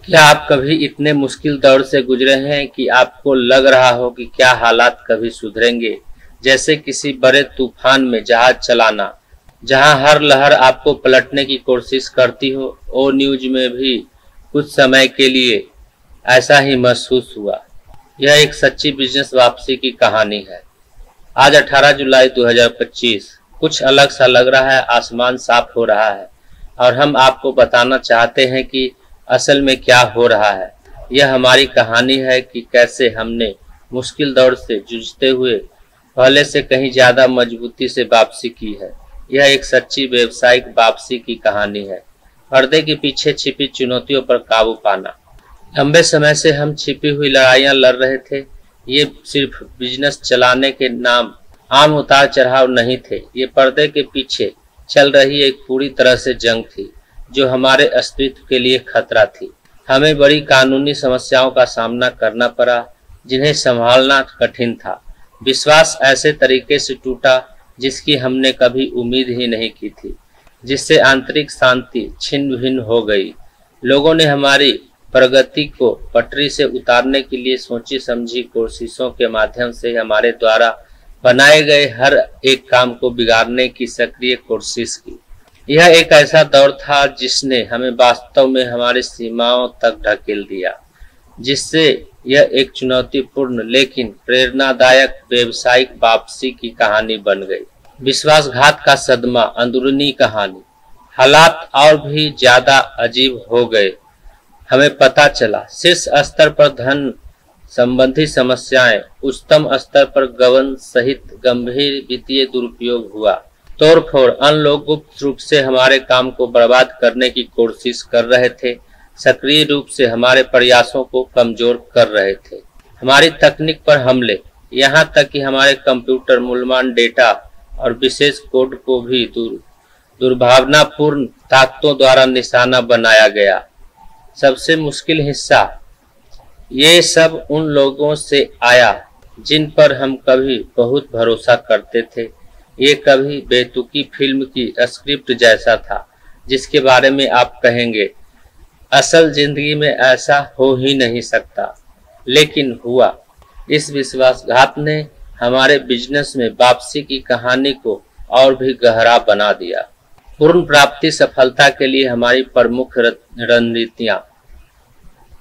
क्या आप कभी इतने मुश्किल दौर से गुजरे हैं कि आपको लग रहा हो कि क्या हालात कभी सुधरेंगे? जैसे किसी बड़े तूफान में जहाज चलाना, जहां हर लहर आपको पलटने की कोशिश करती हो। ओ न्यूज में भी कुछ समय के लिए ऐसा ही महसूस हुआ। यह एक सच्ची बिजनेस वापसी की कहानी है। आज 18 जुलाई 2025 कुछ अलग सा लग रहा है। आसमान साफ हो रहा है और हम आपको बताना चाहते हैं कि असल में क्या हो रहा है। यह हमारी कहानी है कि कैसे हमने मुश्किल दौर से जूझते हुए पहले से कहीं ज्यादा मजबूती से वापसी की है। यह एक सच्ची व्यावसायिक वापसी की कहानी है। पर्दे के पीछे छिपी चुनौतियों पर काबू पाना। लंबे समय से हम छिपी हुई लड़ाइयां लड़ रहे थे। ये सिर्फ बिजनेस चलाने के नाम आम उतार चढ़ाव नहीं थे। ये पर्दे के पीछे चल रही एक पूरी तरह से जंग थी जो हमारे अस्तित्व के लिए खतरा थी। हमें बड़ी कानूनी समस्याओं का सामना करना पड़ा जिन्हें संभालना कठिन था। विश्वास ऐसे तरीके से टूटा जिसकी हमने कभी उम्मीद ही नहीं की थी, जिससे आंतरिक शांति छिन्न भिन्न हो गई। लोगों ने हमारी प्रगति को पटरी से उतारने के लिए सोची समझी कोशिशों के माध्यम से हमारे द्वारा बनाए गए हर एक काम को बिगाड़ने की सक्रिय कोशिश की। यह एक ऐसा दौर था जिसने हमें वास्तव में हमारी सीमाओं तक ढकेल दिया, जिससे यह एक चुनौतीपूर्ण लेकिन प्रेरणादायक व्यावसायिक वापसी की कहानी बन गई। विश्वासघात का सदमा, अंदरूनी कहानी। हालात और भी ज्यादा अजीब हो गए। हमें पता चला शीर्ष स्तर पर धन संबंधी समस्याएं, उच्चतम स्तर पर गबन सहित गंभीर वित्तीय दुरुपयोग हुआ। तोड़फोड़, अन्य लोग गुप्त रूप से हमारे काम को बर्बाद करने की कोशिश कर रहे थे, सक्रिय रूप से हमारे प्रयासों को कमजोर कर रहे थे। हमारी तकनीक पर हमले, यहाँ तक कि हमारे कंप्यूटर मूल्यवान डेटा और विशेष कोड को भी दुर्भावनापूर्ण ताकतों द्वारा निशाना बनाया गया। सबसे मुश्किल हिस्सा, ये सब उन लोगों से आया जिन पर हम कभी बहुत भरोसा करते थे। ये कभी बेतुकी फिल्म की स्क्रिप्ट जैसा था जिसके बारे में आप कहेंगे असल जिंदगी में ऐसा हो ही नहीं सकता, लेकिन हुआ। इस विश्वासघात ने हमारे बिजनेस में वापसी की कहानी को और भी गहरा बना दिया। पूर्ण प्राप्ति सफलता के लिए हमारी प्रमुख रणनीतियां।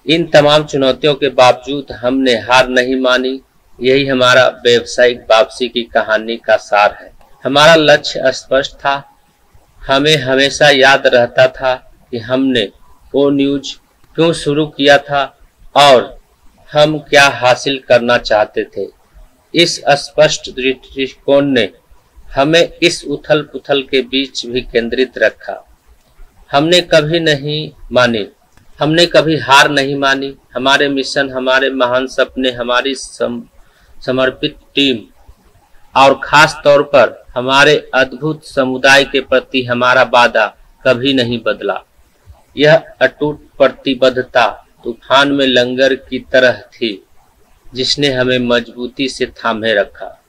इन तमाम चुनौतियों के बावजूद हमने हार नहीं मानी। यही हमारा व्यावसायिक वापसी की कहानी का सार है। हमारा लक्ष्य स्पष्ट था। हमें हमेशा याद रहता था कि हमने वो न्यूज क्यों शुरू किया था और हम क्या हासिल करना चाहते थे। इस स्पष्ट दृष्टिकोण ने हमें इस उथल पुथल के बीच भी केंद्रित रखा। हमने कभी हार नहीं मानी। हमारे मिशन, हमारे महान सपने, हमारी समर्पित टीम और खास तौर पर हमारे अद्भुत समुदाय के प्रति हमारा वादा कभी नहीं बदला। यह अटूट प्रतिबद्धता तूफान में लंगर की तरह थी जिसने हमें मजबूती से थामे रखा।